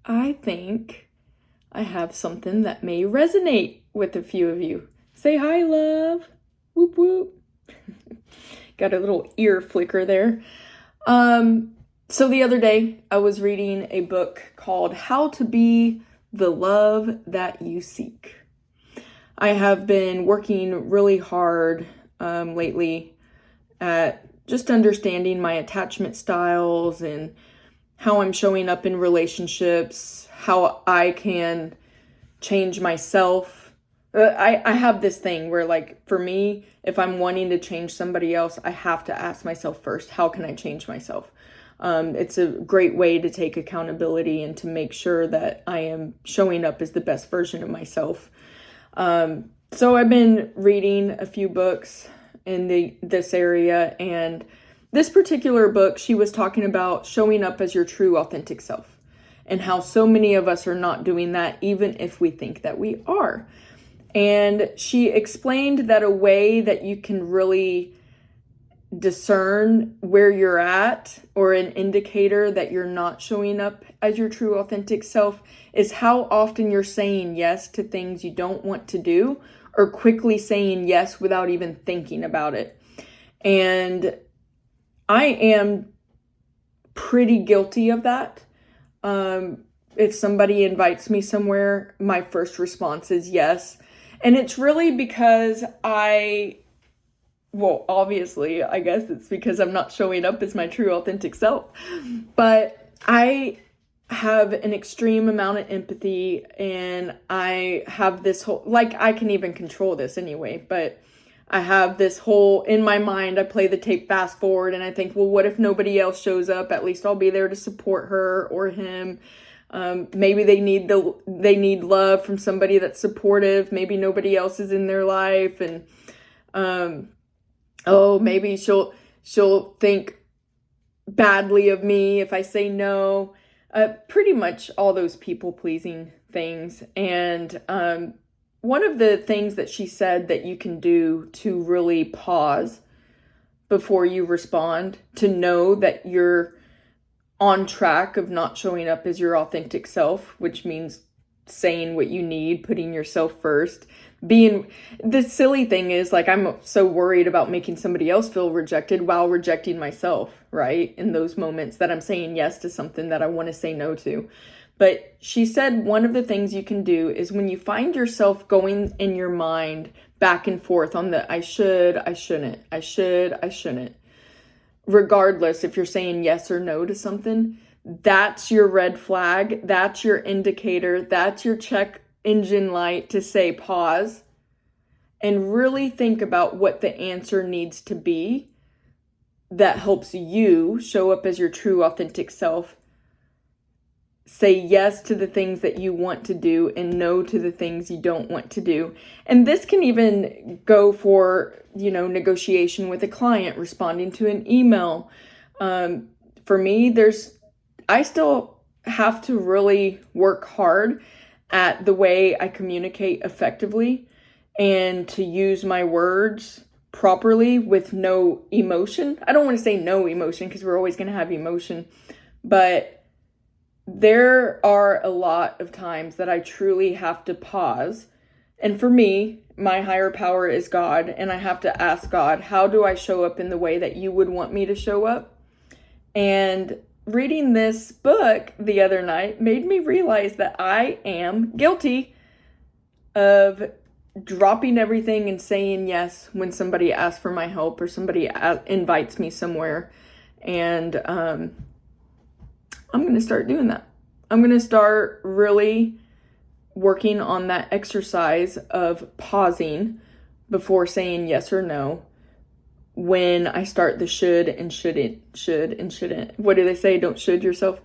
I think I have something that may resonate with a few of you. Say hi, love. Whoop whoop. Got a little ear flicker there. So the other day I was reading a book called How to Be the Love That You Seek. I have been working really hard lately at just understanding my attachment styles and how I'm showing up in relationships, how I can change myself. I have this thing where, like, for me, if I'm wanting to change somebody else, I have to ask myself first, how can I change myself? It's a great way to take accountability and to make sure that I am showing up as the best version of myself. So I've been reading a few books in this area, and this particular book, she was talking about showing up as your true authentic self and how so many of us are not doing that, even if we think that we are. And she explained that a way that you can really discern where you're at, or an indicator that you're not showing up as your true authentic self, is how often you're saying yes to things you don't want to do, or quickly saying yes without even thinking about it. And I am pretty guilty of that. If somebody invites me somewhere, my first response is yes. And it's really because obviously, I guess it's because I'm not showing up as my true authentic self. But I have an extreme amount of empathy, and I have this whole, like, I can even control this anyway, but I have this whole, in my mind, I play the tape fast forward, and I think, well, what if nobody else shows up? At least I'll be there to support her or him. Maybe they need love from somebody that's supportive. Maybe nobody else is in their life, and maybe she'll think badly of me if I say no. Pretty much all those people-pleasing things. And one of the things that she said that you can do to really pause before you respond, to know that you're on track of not showing up as your authentic self, which means saying what you need, putting yourself first. The silly thing is, like, I'm so worried about making somebody else feel rejected while rejecting myself, right? In those moments that I'm saying yes to something that I want to say no to. But she said one of the things you can do is, when you find yourself going in your mind back and forth on the I should, I shouldn't, I should, I shouldn't, regardless if you're saying yes or no to something, that's your red flag. That's your indicator. That's your check engine light to say pause and really think about what the answer needs to be that helps you show up as your true authentic self. Say yes to the things that you want to do and no to the things you don't want to do. And this can even go for, negotiation with a client, responding to an email. For me, I still have to really work hard at the way I communicate effectively, and to use my words properly with no emotion. I don't want to say no emotion, because we're always going to have emotion, but there are a lot of times that I truly have to pause. And for me, my higher power is God, and I have to ask God, how do I show up in the way that you would want me to show up? And reading this book the other night made me realize that I am guilty of dropping everything and saying yes when somebody asks for my help or somebody invites me somewhere. And I'm going to start doing that. I'm going to start really working on that exercise of pausing before saying yes or no, when I start the should and shouldn't. What do they say? Don't should yourself.